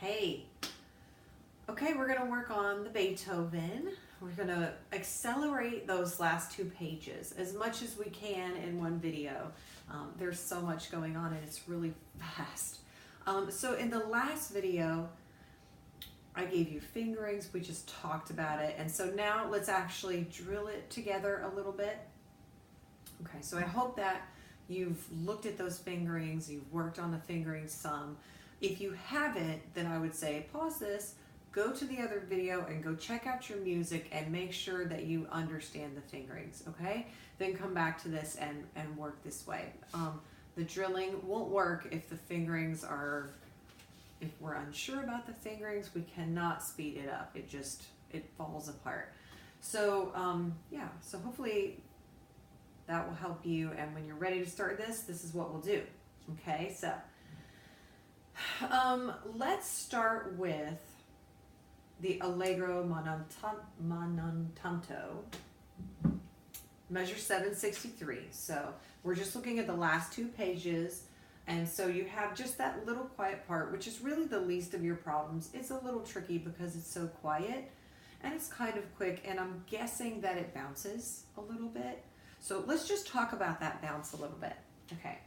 Hey. Okay, we're going to work on the Beethoven. We're going to accelerate those last 2 pages as much as we can in one video. There's so much going on and it's really fast. So in the last video, I gave you fingerings. We just talked about it. And so now let's actually drill it together a little bit. Okay, so I hope that you've looked at those fingerings, you've worked on the fingerings some. If you haven't, then I would say pause this, go to the other video and go check out your music and make sure that you understand the fingerings, okay? Then come back to this and work this way. The drilling won't work if the fingerings are, if we're unsure about the fingerings, we cannot speed it up. It falls apart. So yeah, so hopefully that will help you. And when you're ready to start this is what we'll do. Okay, so let's start with the Allegro monotanto, measure 763. So we're just looking at the last 2 pages. And so you have just that little quiet part, which is really the least of your problems. It's a little tricky because it's so quiet and it's kind of quick. And I'm guessing that it bounces a little bit. So let's just talk about that bounce a little bit. Okay.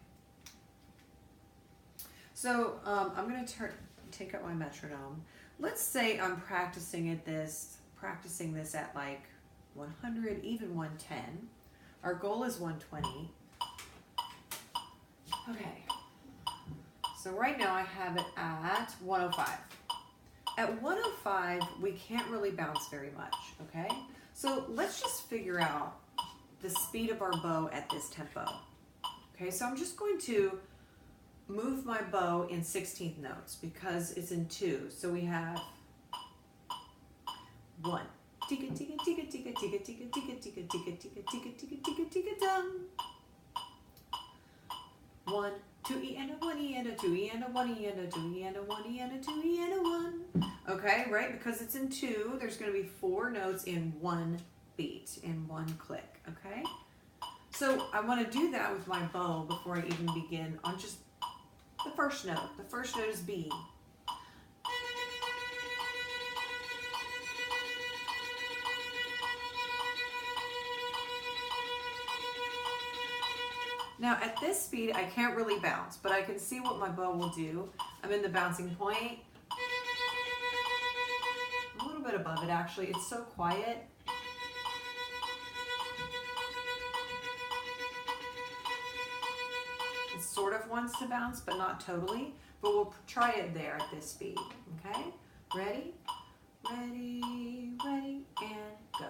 So I'm going to take out my metronome. Let's say I'm practicing this at like 100, even 110. Our goal is 120. Okay. So right now I have it at 105. At 105, we can't really bounce very much, okay? So let's just figure out the speed of our bow at this tempo. Okay, so I'm just going to move my bow in 16th notes because it's in 2. So we have 1. Tika tika tika tika tika tika tika tika tika tika tika tika tika tika dum. 1, 2 E and a 1 E and a 2 E and a 1 E and a 2 E and a 1 E and a 2 E and a 1. Okay, right? Because it's in 2, there's going to be 4 notes in 1 beat, in 1 click. Okay? So I want to do that with my bow before I even begin on just the first note. The first note is B. Now at this speed I can't really bounce, but I can see what my bow will do. I'm in the bouncing point. A little bit above it actually. It's so quiet. It sort of wants to bounce, but not totally. But we'll try it there at this speed. Okay? Ready? Ready, ready, and go.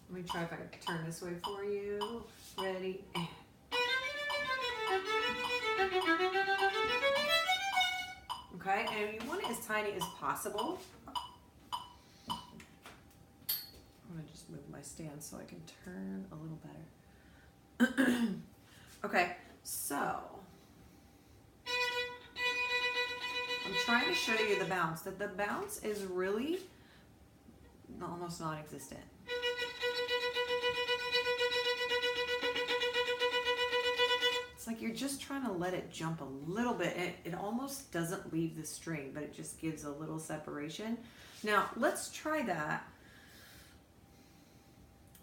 Let me try if I can turn this way for you. Ready, and. Okay, and you want it as tiny as possible. I'm going to just move my stand so I can turn a little better. Okay, so I'm trying to show you the bounce. That the bounce is really almost non-existent. It's like you're just trying to let it jump a little bit. It almost doesn't leave the string, but it just gives a little separation. Now, let's try that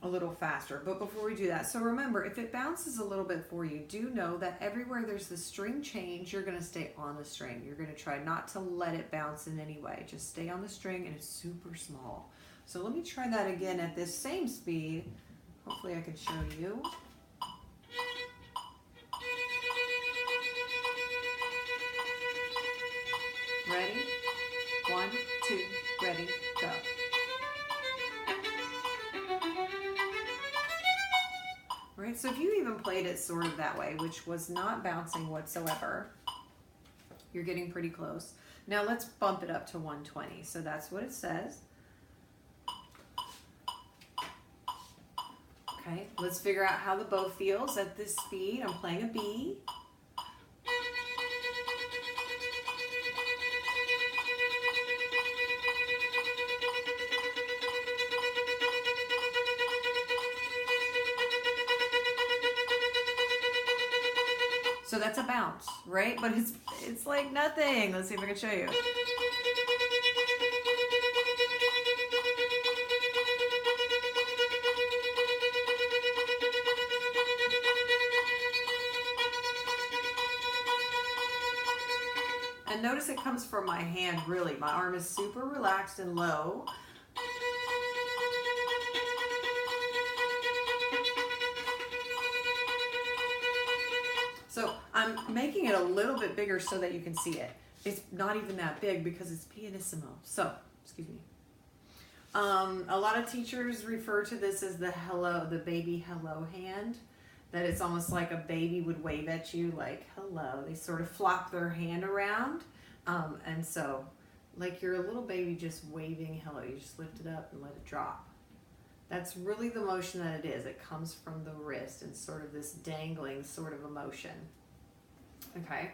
a little faster. But before we do that, so remember, if it bounces a little bit for you, do know that everywhere there's the string change, you're going to stay on the string. You're going to try not to let it bounce in any way. Just stay on the string, and it's super small. So let me try that again at this same speed. Hopefully I can show you. Ready? 1, 2, ready, go. Right, so if you even played it sort of that way, which was not bouncing whatsoever, you're getting pretty close. Now let's bump it up to 120. So that's what it says. Okay, let's figure out how the bow feels at this speed. I'm playing a B. So that's a bounce, right? But it's like nothing. Let's see if I can show you. And notice it comes from my hand, really. My arm is super relaxed and low. So I'm making it a little bit bigger so that you can see it. It's not even that big because it's pianissimo. So, excuse me. A lot of teachers refer to this as the baby hello hand. That it's almost like a baby would wave at you like hello. They sort of flop their hand around. And so, like you're a little baby just waving hello. You just lift it up and let it drop. That's really the motion that it is. It comes from the wrist and sort of this dangling sort of emotion. Okay.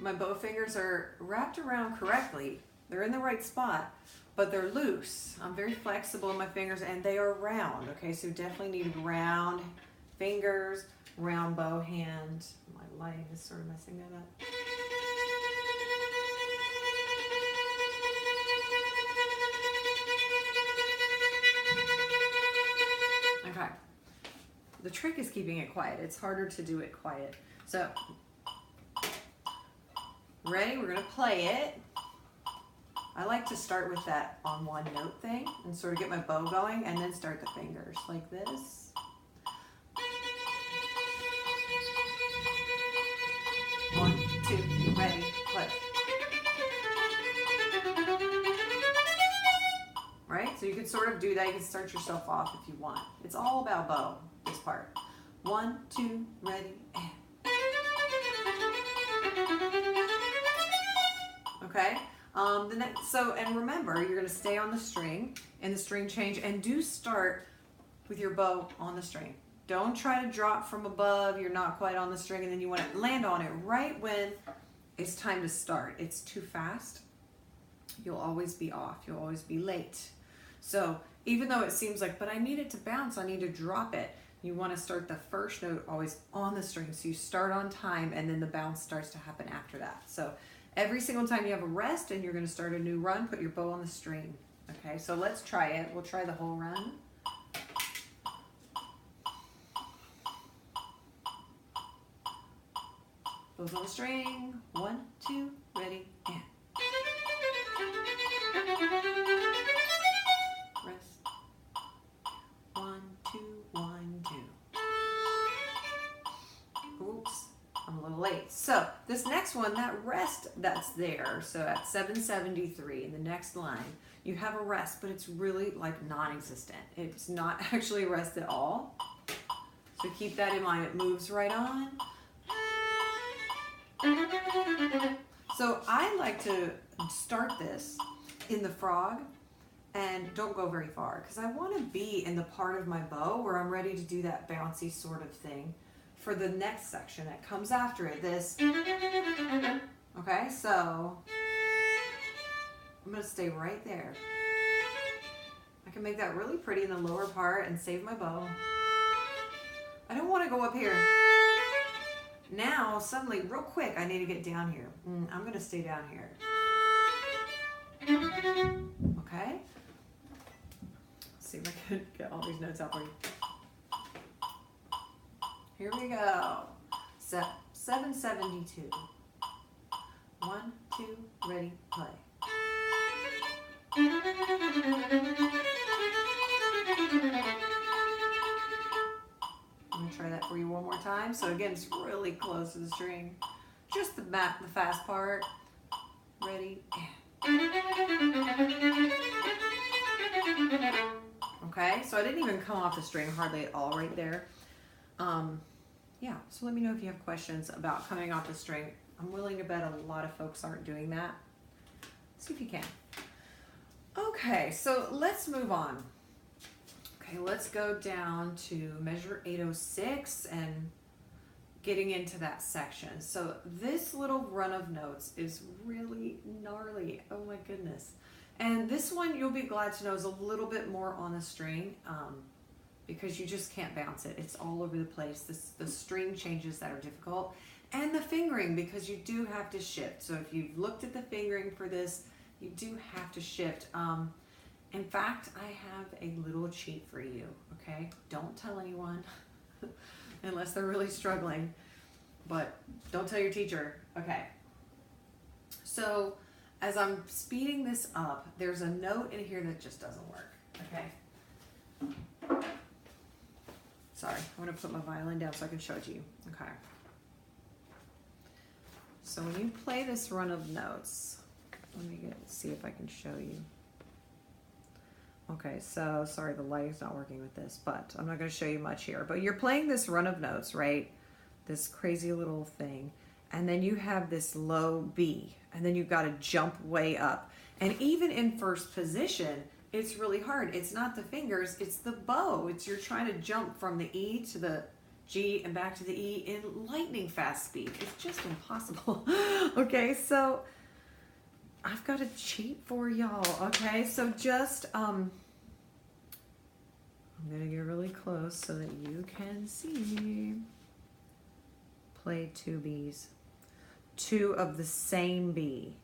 My bow fingers are wrapped around correctly. They're in the right spot, but they're loose. I'm very flexible in my fingers and they are round. Okay, so definitely need round fingers, round bow hand. My lighting is sort of messing that up. Okay. The trick is keeping it quiet. It's harder to do it quiet. So, ready? We're going to play it. I like to start with that on one note thing and sort of get my bow going and then start the fingers like this. 1, 2, ready, play. Right? So you can sort of do that. You can start yourself off if you want. It's all about bow, this part. 1, 2, ready, and. Okay? And remember, you're going to stay on the string in the string change and do start with your bow on the string. Don't try to drop from above. You're not quite on the string and then you want to land on it right when it's time to start. It's too fast. You'll always be off. You'll always be late. So even though it seems like, but I need it to bounce, I need to drop it. You want to start the first note always on the string. So you start on time and then the bounce starts to happen after that. So every single time you have a rest and you're going to start a new run, put your bow on the string. Okay, so let's try it. We'll try the whole run. Bows on the string. 1, 2, ready, and. Rest. 1, 2, 1, 2. Oops. I'm a little late. So this next one, that rest that's there, so at 773 in the next line, you have a rest, but it's really like non-existent. It's not actually a rest at all. So keep that in mind. It moves right on. So I like to start this in the frog and don't go very far because I want to be in the part of my bow where I'm ready to do that bouncy sort of thing for the next section that comes after it. This. Okay, so I'm going to stay right there. I can make that really pretty in the lower part and save my bow. I don't want to go up here. Now, suddenly, real quick, I need to get down here. I'm going to stay down here. Okay? Let's see if I can get all these notes out for you. Here we go. 772. 1, 2, ready, play. I'm going to try that for you one more time. So again, it's really close to the string. Just the fast part. Ready, and. Okay, so I didn't even come off the string hardly at all right there. Yeah, so let me know if you have questions about coming off the string. I'm willing to bet a lot of folks aren't doing that. See if you can. Okay, so let's move on. Okay, let's go down to measure 806 and getting into that section. So this little run of notes is really gnarly. Oh my goodness. And this one, you'll be glad to know, is a little bit more on the string because you just can't bounce it. It's all over the place. The string changes that are difficult. And the fingering, because you do have to shift. So if you've looked at the fingering for this, you do have to shift. In fact, I have a little cheat for you, okay? Don't tell anyone unless they're really struggling, but don't tell your teacher, okay? So as I'm speeding this up, there's a note in here that just doesn't work, okay? Sorry, I'm gonna put my violin down so I can show it to you, okay? So when you play this run of notes, let me see if I can show you. Okay, so sorry, the lighting's not working with this, but I'm not going to show you much here. But you're playing this run of notes, right? This crazy little thing. And then you have this low B, and then you've got to jump way up. And even in first position, it's really hard. It's not the fingers, it's the bow. You're trying to jump from the E to the G and back to the E in lightning fast speed. It's just impossible. Okay, so I've got a cheat for y'all. Okay, so just I'm gonna get really close so that you can see. Play two Bs, two of the same B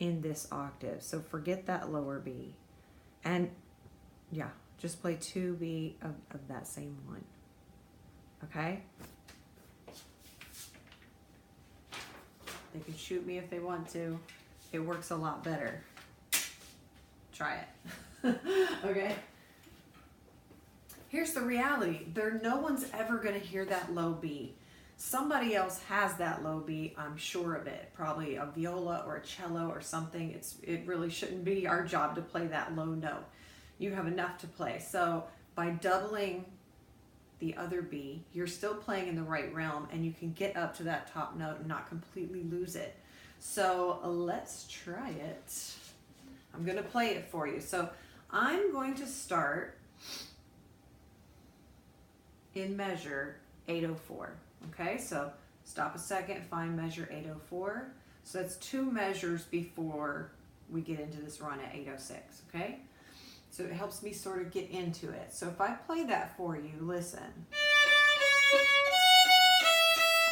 in this octave. So forget that lower B, and yeah, just play two B of that same one. Okay? They can shoot me if they want to. It works a lot better. Try it. Okay? Here's the reality. No one's ever going to hear that low B. Somebody else has that low B, I'm sure of it. Probably a viola or a cello or something. It really shouldn't be our job to play that low note. You have enough to play. So by doubling the other B, you're still playing in the right realm, and you can get up to that top note and not completely lose it. So let's try it. I'm going to play it for you. So I'm going to start in measure 804. Okay, so stop a second, find measure 804. So that's two measures before we get into this run at 806. Okay, so it helps me sort of get into it. So if I play that for you, listen.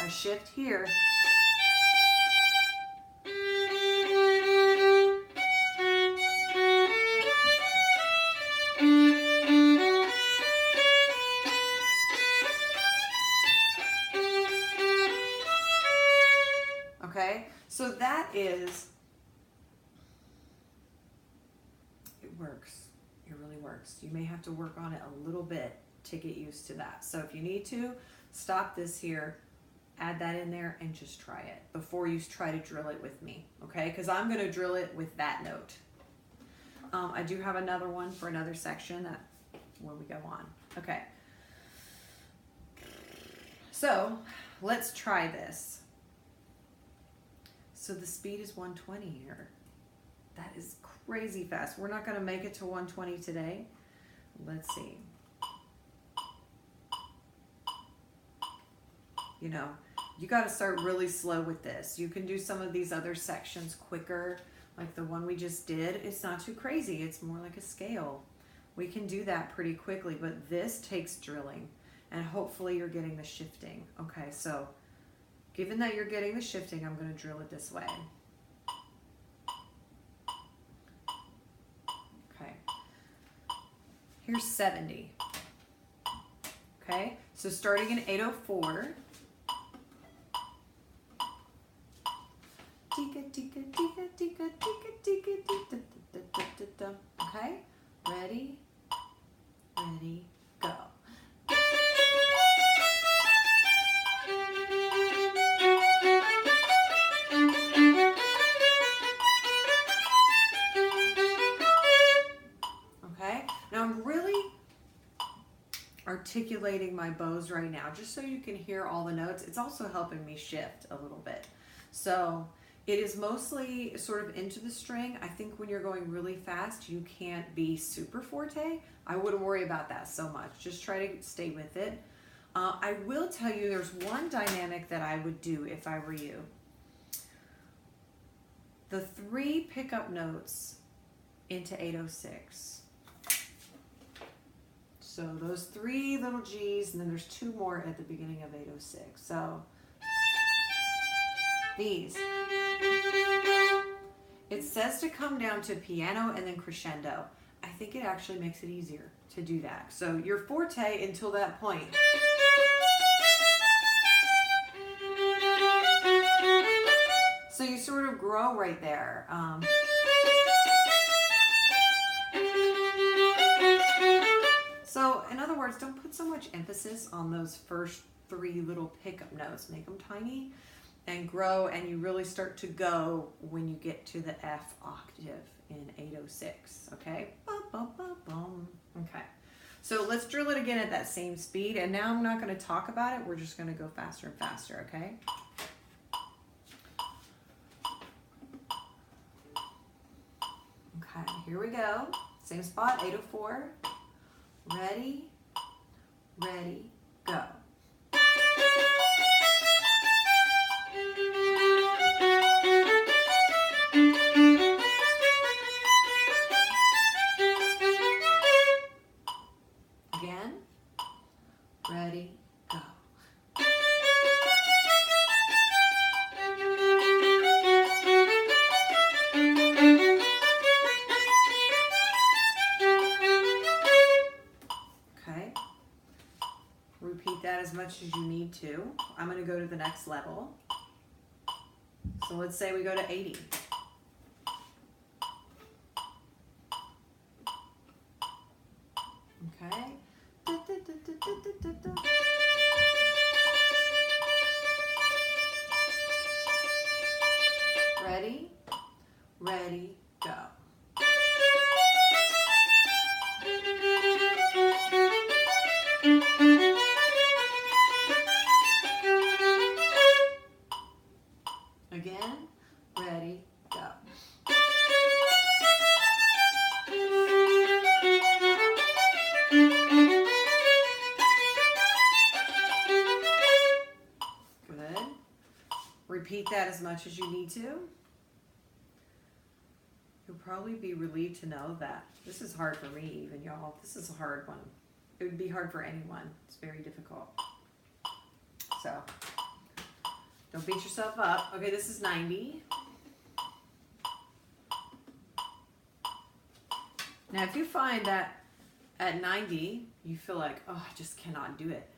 I shift here. Okay, so that is, it works. It really works. You may have to work on it a little bit to get used to that. So if you need to, stop this here, add that in there, and just try it before you try to drill it with me, okay? Because I'm going to drill it with that note. I do have another one for another section that when we go on. Okay. So let's try this. So the speed is 120 here. That is crazy fast. We're not going to make it to 120 today. Let's see. You know, you got to start really slow with this. You can do some of these other sections quicker, like the one we just did. It's not too crazy. It's more like a scale. We can do that pretty quickly, but this takes drilling, and hopefully you're getting the shifting. Okay, so given that you're getting the shifting, I'm going to drill it this way. Okay. Here's 70. Okay, so starting in 804. Okay, ready, ready, go. Okay, now I'm really articulating my bows right now just so you can hear all the notes. It's also helping me shift a little bit. So it is mostly sort of into the string. I think when you're going really fast, you can't be super forte. I wouldn't worry about that so much. Just try to stay with it. I will tell you there's one dynamic that I would do if I were you. The three pickup notes into 806. So those 3 little G's, and then there's 2 more at the beginning of 806. So these. It says to come down to piano and then crescendo. I think it actually makes it easier to do that. So your forte until that point. So you sort of grow right there. So in other words, don't put so much emphasis on those first 3 little pickup notes. Make them tiny and grow, and you really start to go when you get to the F octave in 806. Okay? Bum, bum, bum, bum. Okay. So let's drill it again at that same speed. And now I'm not going to talk about it. We're just going to go faster and faster. Okay? Okay. Here we go. Same spot. 804. Ready, ready, go. Again, ready, go. Repeat that as much as you need to. I'm going to go to the next level. So let's say we go to 80. Okay. Ready, ready, go. Again, ready, go. Good. Repeat that as much as you need to. You'll probably be relieved to know that this is hard for me, even y'all. This is a hard one. It would be hard for anyone. It's very difficult. So, don't beat yourself up. Okay, this is 90. Now, if you find that at 90, you feel like, oh, I just cannot do it,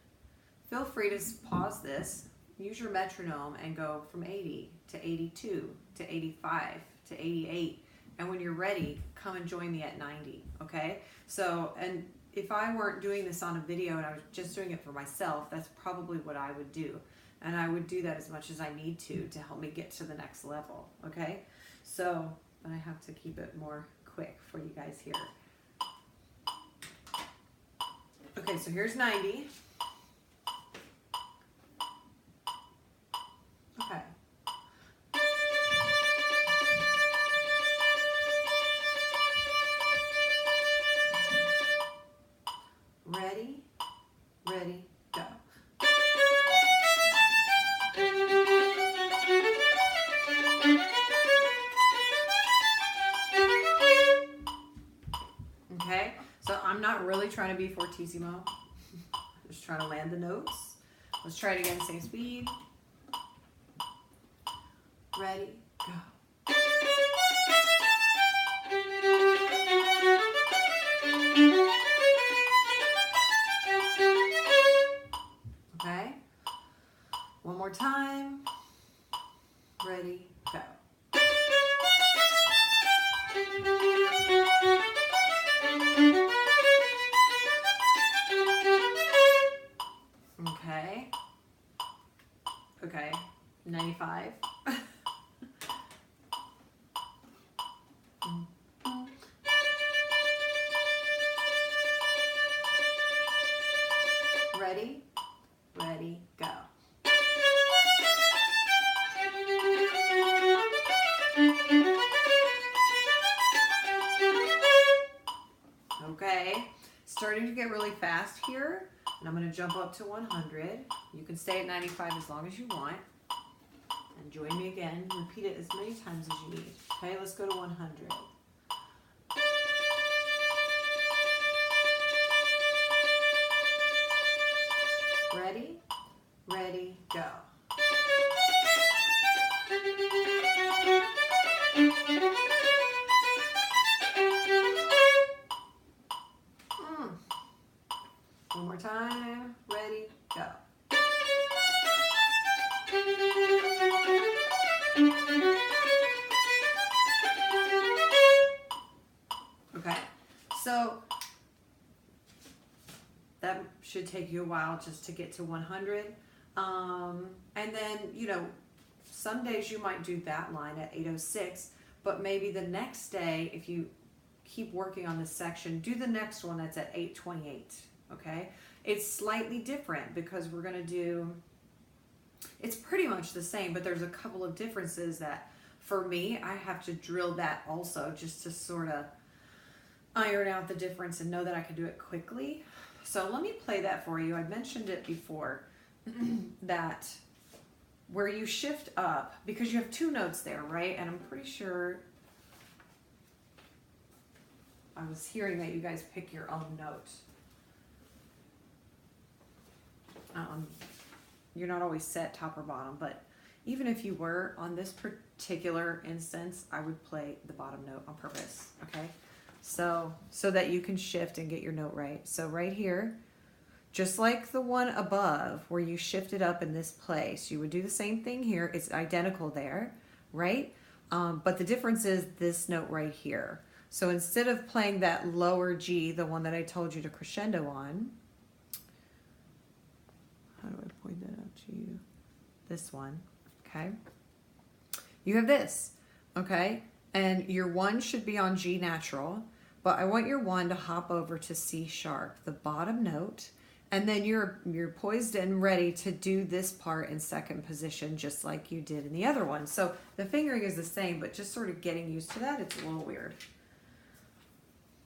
feel free to pause this, use your metronome, and go from 80 to 82 to 85 to 88. And when you're ready, come and join me at 90, okay? So, and if I weren't doing this on a video and I was just doing it for myself, that's probably what I would do. And I would do that as much as I need to help me get to the next level, okay? So, but I have to keep it more quick for you guys here. Okay, so here's 90. Okay. Ready, ready, go. Okay, so I'm not really trying to be fortissimo. Just trying to land the notes. Let's try it again, same speed. Ready, go. Okay, one more time. Ready, go. Okay. Okay. 95. Ready? Ready, go. Okay. Starting to get really fast here. And I'm going to jump up to 100. You can stay at 95 as long as you want. And join me again. Repeat it as many times as you need. Okay, let's go to 100. So that should take you a while just to get to 100. And then, you know, some days you might do that line at 806, but maybe the next day, if you keep working on this section, do the next one that's at 828, okay? It's slightly different because we're gonna do, it's pretty much the same, but there's a couple of differences that, for me, I have to drill that also just to sort of iron out the difference and know that I can do it quickly. So let me play that for you. I mentioned it before, that where you shift up, because you have two notes there, right? And I'm pretty sure I was hearing that you guys pick your own note. You're not always set top or bottom, but even if you were, on this particular instance, I would play the bottom note on purpose, okay? So that you can shift and get your note right. So right here, just like the one above where you shifted up in this place, you would do the same thing here. It's identical there, right? But the difference is this note right here. So instead of playing that lower G, the one that I told you to crescendo on, how do I point that out to you? This one, okay? You have this, okay? And your one should be on G natural, but I want your one to hop over to C sharp, the bottom note, and then you're poised and ready to do this part in second position just like you did in the other one. So the fingering is the same, but just sort of getting used to that, it's a little weird.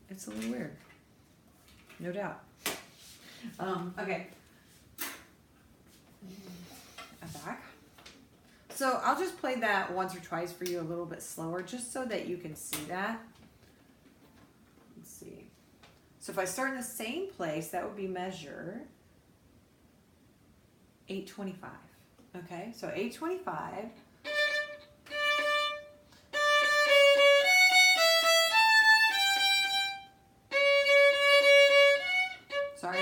It's a little weird, no doubt. Okay. Back. So I'll just play that once or twice for you a little bit slower, just so that you can see that. Let's see. So if I start in the same place, that would be measure 825. Okay, so 825. Sorry.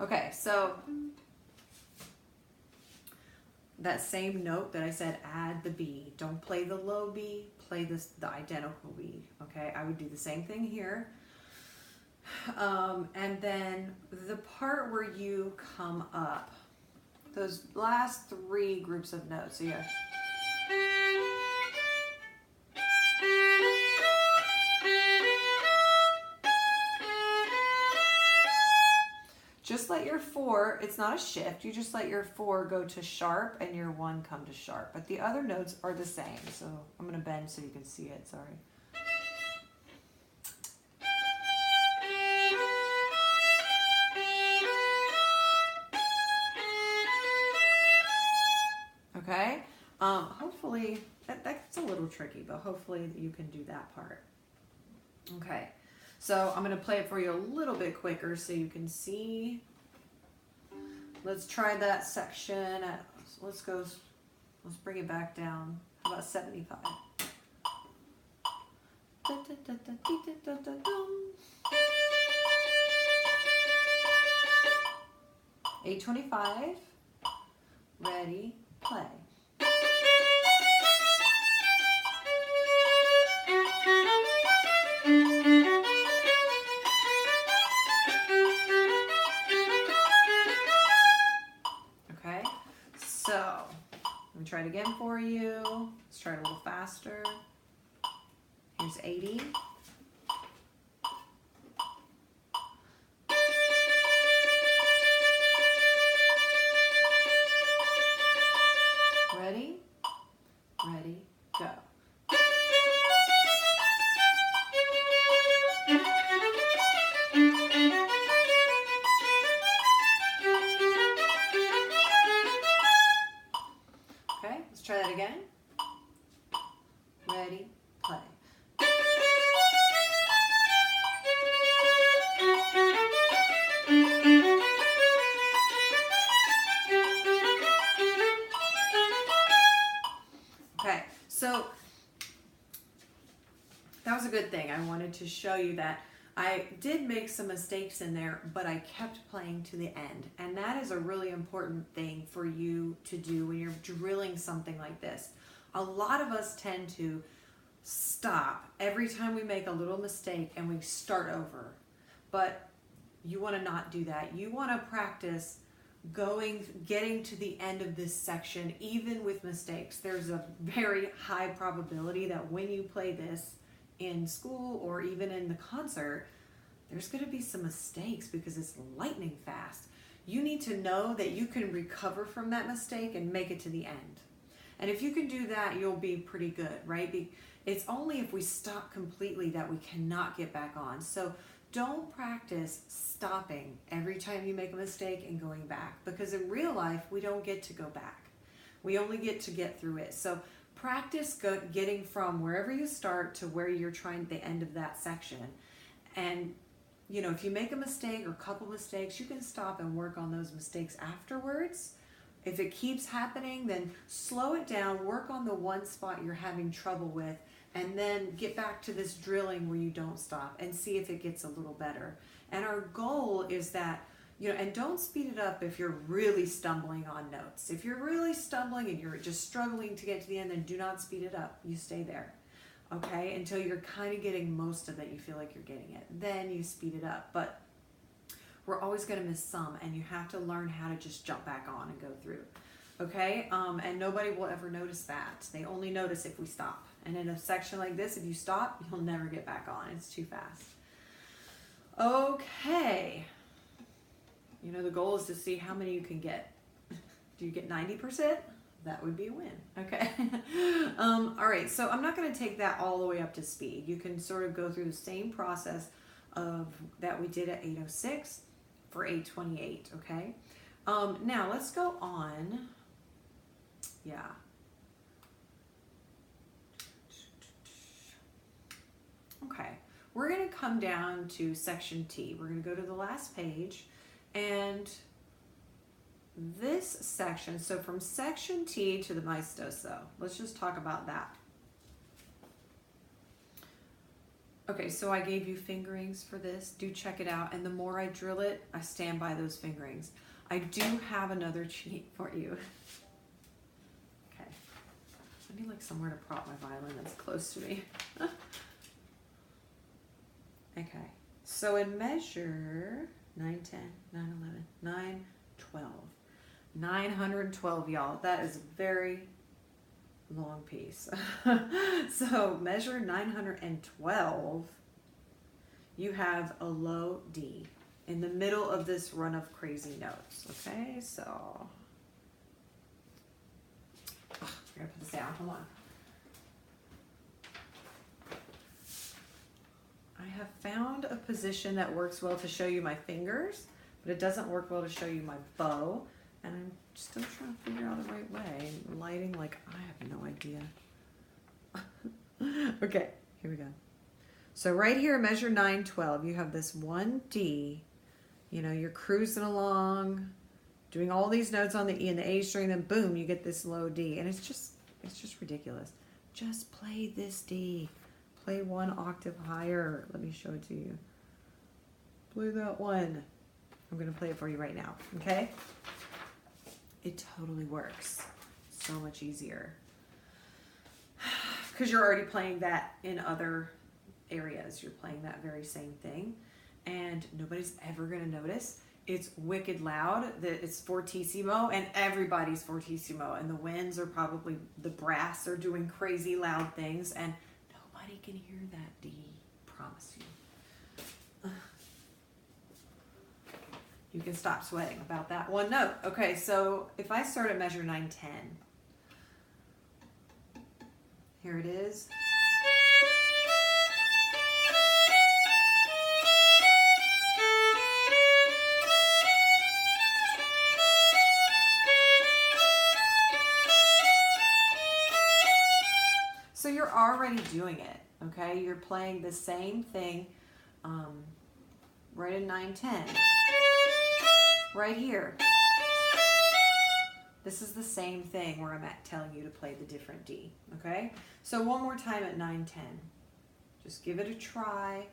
Okay, so that same note that I said, add the B. Don't play the low B, play the identical B, okay? I would do the same thing here. And then the part where you come up, those last three groups of notes, so you have just let your four, it's not a shift, you just let your four go to sharp and your one come to sharp. But the other notes are the same. So I'm going to bend so you can see it, sorry. Okay, hopefully, that's a little tricky, but hopefully you can do that part. Okay. So I'm going to play it for you a little bit quicker so you can see. Let's try that section. Let's bring it back down. How about 75? 825. Ready, play. Try it again for you. Let's try it a little faster. Here's 80. Ready? Ready, go. Try that again. Ready, play. Okay, so that was a good thing. I wanted to show you that I did make some mistakes in there, but I kept playing to the end. And that is a really important thing for you to do when you're drilling something like this. A lot of us tend to stop every time we make a little mistake and we start over. But you want to not do that. You want to practice getting to the end of this section, even with mistakes. There's a very high probability that when you play this in school or even in the concert, there's going to be some mistakes because it's lightning fast. You need to know that you can recover from that mistake and make it to the end. And if you can do that, you'll be pretty good, right? It's only if we stop completely that we cannot get back on. So don't practice stopping every time you make a mistake and going back, because in real life, we don't get to go back. We only get to get through it. So practice getting from wherever you start to where you're trying the end of that section. And you know, if you make a mistake or a couple mistakes, you can stop and work on those mistakes afterwards. If it keeps happening, then slow it down, work on the one spot you're having trouble with, and then get back to this drilling where you don't stop and see if it gets a little better. And our goal is that, you know, and don't speed it up if you're really stumbling on notes. If you're really stumbling and you're just struggling to get to the end, then do not speed it up. You stay there, okay, until you're kind of getting most of it. You feel like you're getting it. Then you speed it up. But we're always going to miss some, and you have to learn how to just jump back on and go through. Okay, and nobody will ever notice that. They only notice if we stop. And in a section like this, if you stop, you'll never get back on. It's too fast. Okay. You know, the goal is to see how many you can get. Do you get 90%? That would be a win. Okay. All right, so I'm not going to take that all the way up to speed. You can sort of go through the same process that we did at 806 for 828, okay? Now, let's go on. Yeah. Okay, we're going to come down to section T. We're going to go to the last page, and this section, so from section T to the maestoso, let's just talk about that. Okay, so I gave you fingerings for this. Do check it out, and the more I drill it, I stand by those fingerings. I do have another cheat for you. Okay, I need like somewhere to prop my violin that's close to me. Okay, so in measure 9, 10, 9, 11, 9, 12, 912, y'all. That is a very long piece. So measure 912, you have a low D in the middle of this run of crazy notes. Okay, so I gotta put this down. Hold on. I have found a position that works well to show you my fingers, but it doesn't work well to show you my bow. And I'm still trying to figure out the right way. Lighting, like, I have no idea. Okay, here we go. So right here, measure 912, you have this one D. You know, you're cruising along, doing all these notes on the E and the A string, then boom, you get this low D. And it's just ridiculous. Just play this D. Play one octave higher. Let me show it to you. Play that one. I'm going to play it for you right now, okay? It totally works. So much easier. Because you're already playing that in other areas. You're playing that very same thing. And nobody's ever going to notice. It's wicked loud. That it's fortissimo, and everybody's fortissimo. And the winds are probably, the brass are doing crazy loud things. And nobody can hear that D. Promise you. You can stop sweating about that one note. Okay, so if I start at measure 910, here it is. So you're already doing it, okay? You're playing the same thing right in 910. Right here. This is the same thing where I'm telling you to play the different D, okay? So one more time at 910. Just give it a try.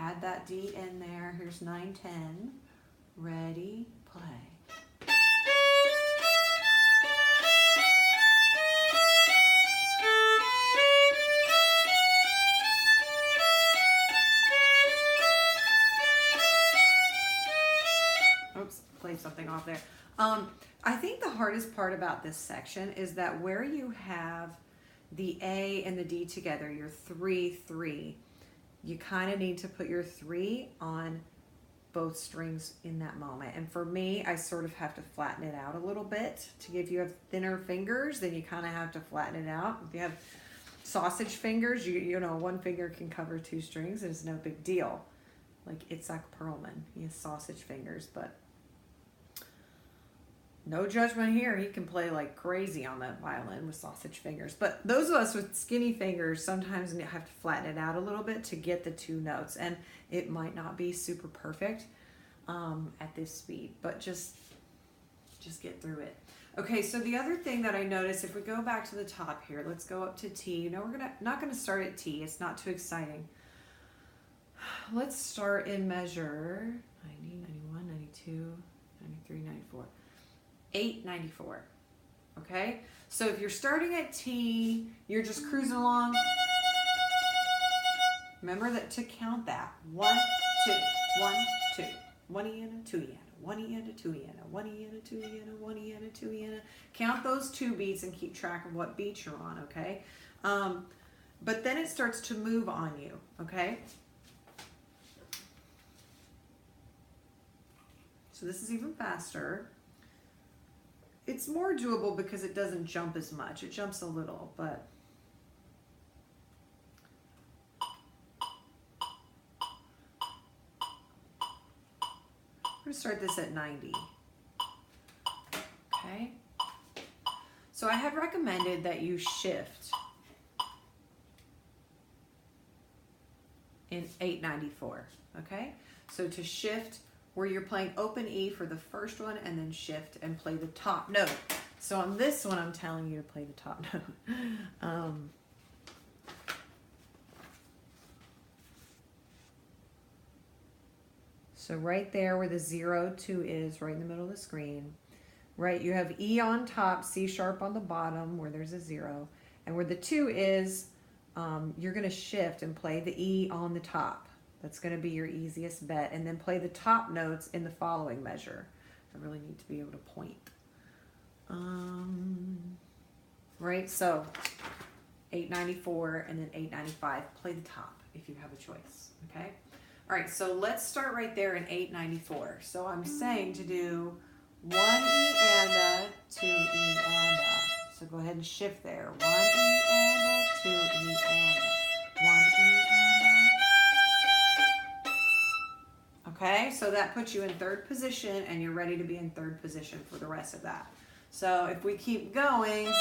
add that D in there. Here's 9, 10. Ready, play. Oops, played something off there. I think the hardest part about this section is that where you have the A and the D together, your 3, 3, you kind of need to put your 3 on both strings in that moment. And for me, I sort of have to flatten it out a little bit. If you have thinner fingers, then you kind of have to flatten it out. If you have sausage fingers, you know, one finger can cover 2 strings. It's no big deal. Like Itzhak Perlman, he has sausage fingers, but no judgment here. He can play like crazy on that violin with sausage fingers. But those of us with skinny fingers sometimes have to flatten it out a little bit to get the 2 notes. And it might not be super perfect at this speed, but just get through it. Okay, so the other thing that I noticed, if we go back to the top here, let's go up to T. No, we're not gonna start at T. It's not too exciting. Let's start in measure 90, 91, 92, 93, 94. 894. Okay, so if you're starting at T, you're just cruising along. Remember that to count that 1, 2, 1, 2, 1 E and a 2 E and a 1 E and a 2 E and a 1 E and a 2 E and a 1 E and a 2 E and a. Count those 2 beats and keep track of what beat you're on. Okay, but then it starts to move on you. Okay. So this is even faster. It's more doable because it doesn't jump as much. It jumps a little, but I'm going to start this at 90. Okay. So I had recommended that you shift in 894. Okay. So to shift, where you're playing open E for the first one and then shift and play the top note. So on this one, I'm telling you to play the top note. So right there where the 0, 2 is, right in the middle of the screen, right, you have E on top, C sharp on the bottom where there's a 0, and where the 2 is, you're going to shift and play the E on the top. That's going to be your easiest bet. And then play the top notes in the following measure. I really need to be able to point. Right, so 894 and then 895. Play the top if you have a choice, okay? All right, so let's start right there in 894. So I'm saying to do 1 E and a, 2 E and a. So go ahead and shift there. 1 E and a, 2 E and a, 1 E and a. Okay, so that puts you in 3rd position and you're ready to be in 3rd position for the rest of that. So if we keep going,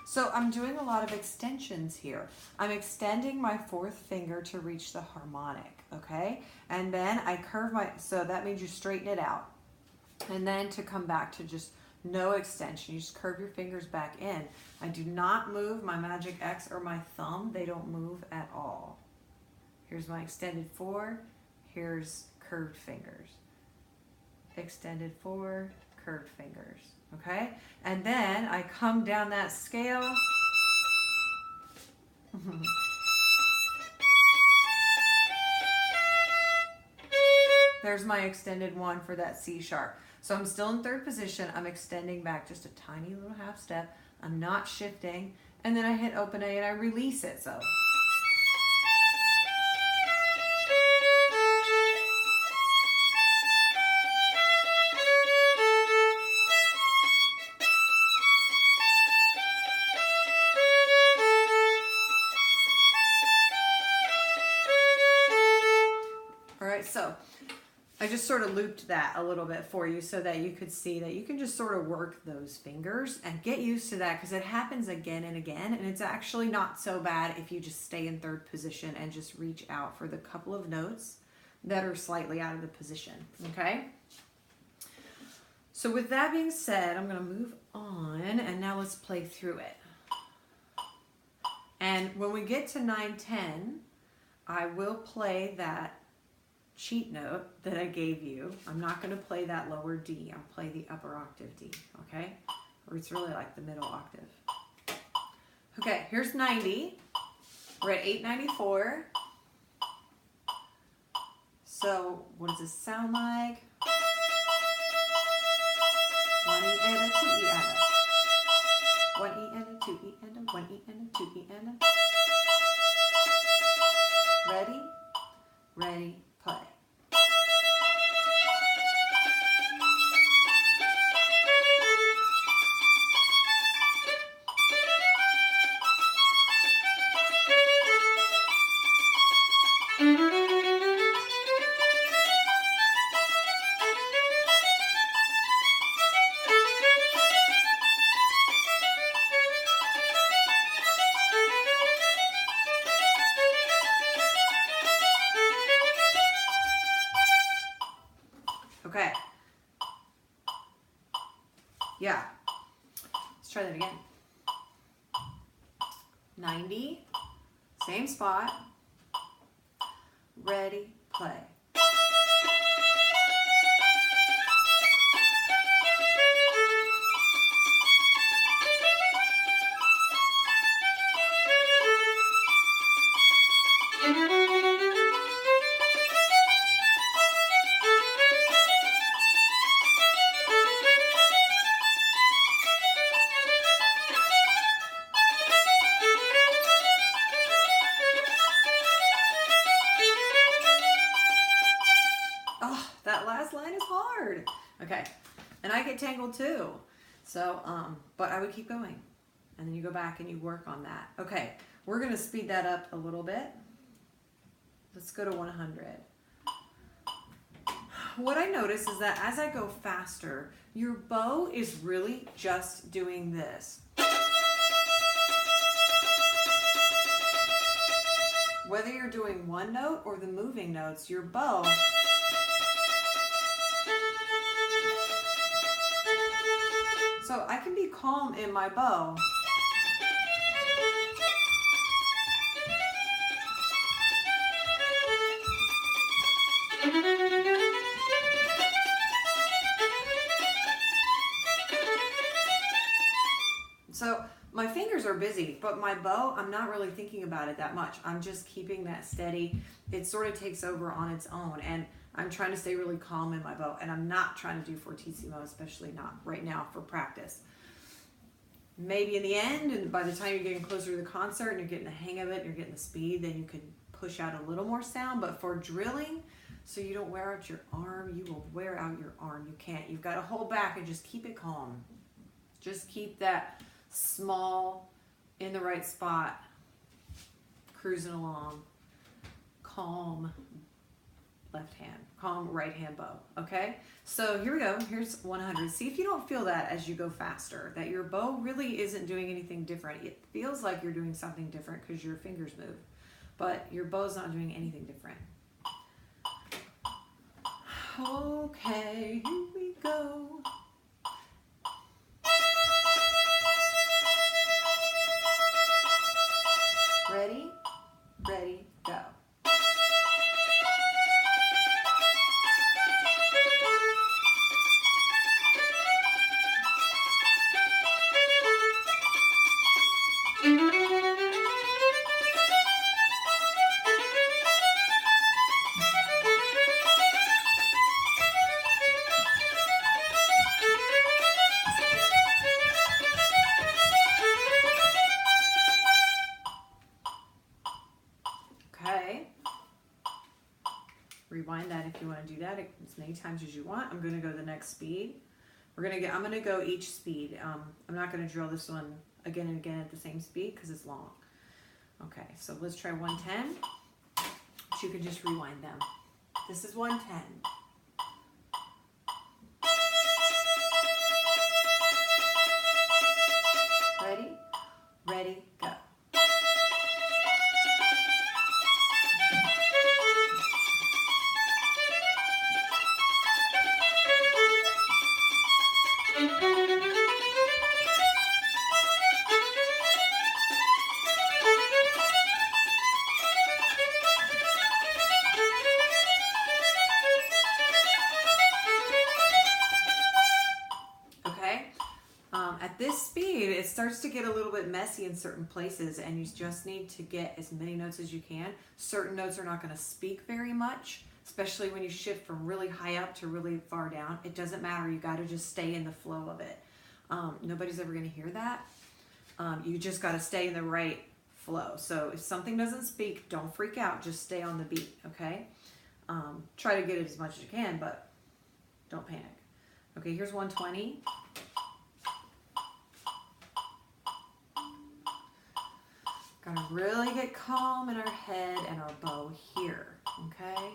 so I'm doing a lot of extensions here. I'm extending my 4th finger to reach the harmonic, okay? And then I curve so that means you straighten it out. And then to come back to just no extension, you just curve your fingers back in. I do not move my magic X or my thumb. They don't move at all. Here's my extended 4. Here's curved fingers. Extended 4, curved fingers. Okay, and then I come down that scale. There's my extended 1 for that C sharp. So I'm still in 3rd position. I'm extending back just a tiny little half step. I'm not shifting. And then I hit open A and I release it. So. I just sort of looped that a little bit for you so that you could see that you can just sort of work those fingers and get used to that, because it happens again and again, and it's actually not so bad if you just stay in third position and just reach out for the couple of notes that are slightly out of the position, okay? So with that being said, I'm going to move on, and now let's play through it. And when we get to 9-10, I will play that cheat note that I gave you. I'm not going to play that lower D. I'll play the upper octave D, okay? Or it's really like the middle octave. Okay, here's 90. We're at 894. So what does this sound like? 1 E and a 2 E and a 1 E and a 2 E and a 1 E and a 2 E and a. Ready? Ready, play. Okay. Yeah. Let's try that again. 90. Same spot. Ready, play. That last line is hard. Okay, and I get tangled too. So, but I would keep going. And then you go back and you work on that. Okay, we're gonna speed that up a little bit. Let's go to 100. What I notice is that as I go faster, your bow is really just doing this. Whether you're doing one note or the moving notes, your bow so I can be calm in my bow. So my fingers are busy, but my bow, I'm not really thinking about it that much. I'm just keeping that steady. It sort of takes over on its own, and I'm trying to stay really calm in my bow, and I'm not trying to do fortissimo, especially not right now for practice. Maybe in the end, and by the time you're getting closer to the concert and you're getting the hang of it and you're getting the speed, then you can push out a little more sound. But for drilling, so you don't wear out your arm, you will wear out your arm. You can't. You've got to hold back and just keep it calm. Just keep that small, in the right spot, cruising along, calm left hand, calm right hand bow, okay? So here we go, here's 100. See if you don't feel that as you go faster, that your bow really isn't doing anything different. It feels like you're doing something different because your fingers move, but your bow's not doing anything different. Okay, here we go. Ready, ready, go. Rewind that if you want to do that as many times as you want. I'm going to go to the next speed. I'm going to go each speed. I'm not going to drill this one again and again at the same speed because it's long. Okay, so let's try 110. But you can just rewind them. This is 110. starts to get a little bit messy in certain places, and you just need to get as many notes as you can. Certain notes are not going to speak very much, especially when you shift from really high up to really far down. It doesn't matter. You got to just stay in the flow of it. Nobody's ever going to hear that. You just got to stay in the right flow. So if something doesn't speak, don't freak out. Just stay on the beat, okay? Try to get it as much as you can, but don't panic. Okay, here's 120. Gotta really get calm in our head and our bow here, okay?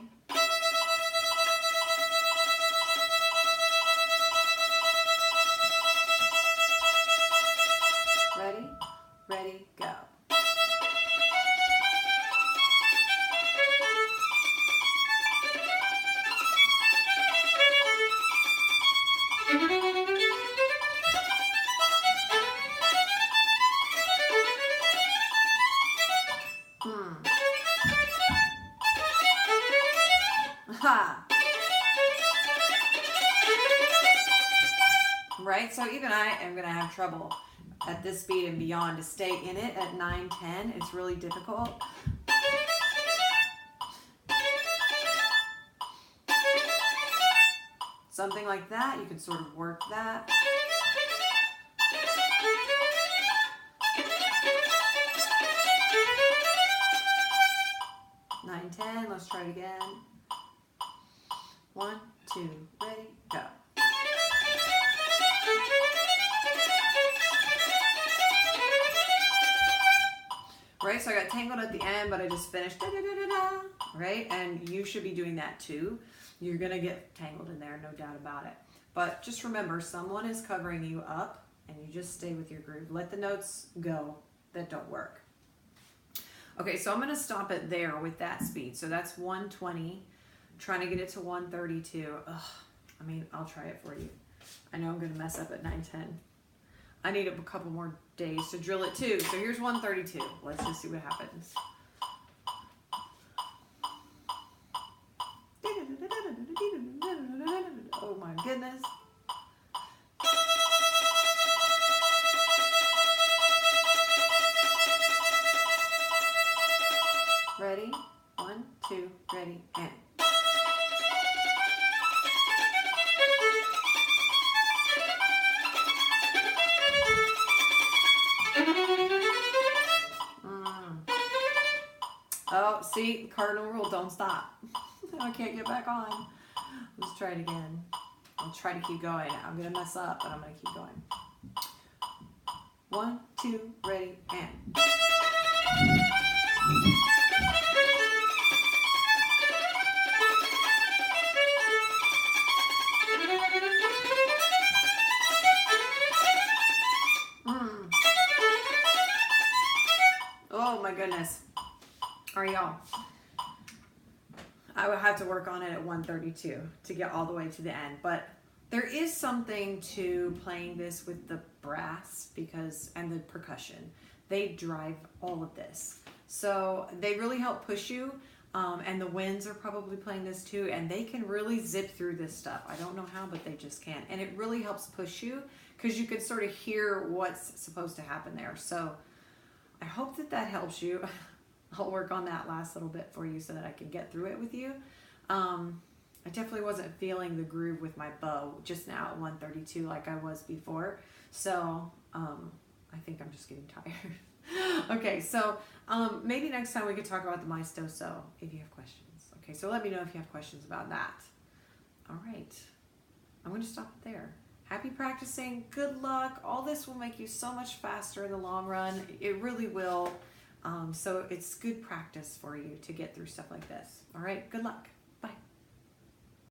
Ready? Ready, go. Ha! Right? So even I am going to have trouble at this speed and beyond to stay in it at 9-10. It's really difficult. Something like that, you can sort of work that. Nine, 10, let's try it again. 1, 2, ready, go. Right, so I got tangled at the end, but I just finished da, da, da, da, da, right? And you should be doing that too. You're gonna get tangled in there, no doubt about it. But just remember, someone is covering you up, and you just stay with your groove. Let the notes go that don't work. Okay, so I'm gonna stop it there with that speed. So that's 120, trying to get it to 132. Ugh, I mean, I'll try it for you. I know I'm gonna mess up at 9-10. I need a couple more days to drill it too. So here's 132. Let's just see what happens. Oh my goodness. Ready? 1, 2, ready, and. Oh, see, cardinal rule, don't stop. I can't get back on. Let's try it again. I'll try to keep going. I'm going to mess up, but I'm going to keep going. 1, 2, ready, and. Oh my goodness. All right, y'all. I will have to work on it at 132 to get all the way to the end, but there is something to playing this with the brass and the percussion. They drive all of this. So they really help push you, and the winds are probably playing this too, and they can really zip through this stuff. I don't know how, but they just can. And it really helps push you because you can sort of hear what's supposed to happen there. So I hope that helps you. I'll work on that last little bit for you so that I can get through it with you. I definitely wasn't feeling the groove with my bow just now at 132 like I was before. So I think I'm just getting tired. Okay, so maybe next time we could talk about the maestoso if you have questions. Okay, so let me know if you have questions about that. All right, I'm going to stop it there. Happy practicing. Good luck. All this will make you so much faster in the long run. It really will. So it's good practice for you to get through stuff like this. All right, good luck.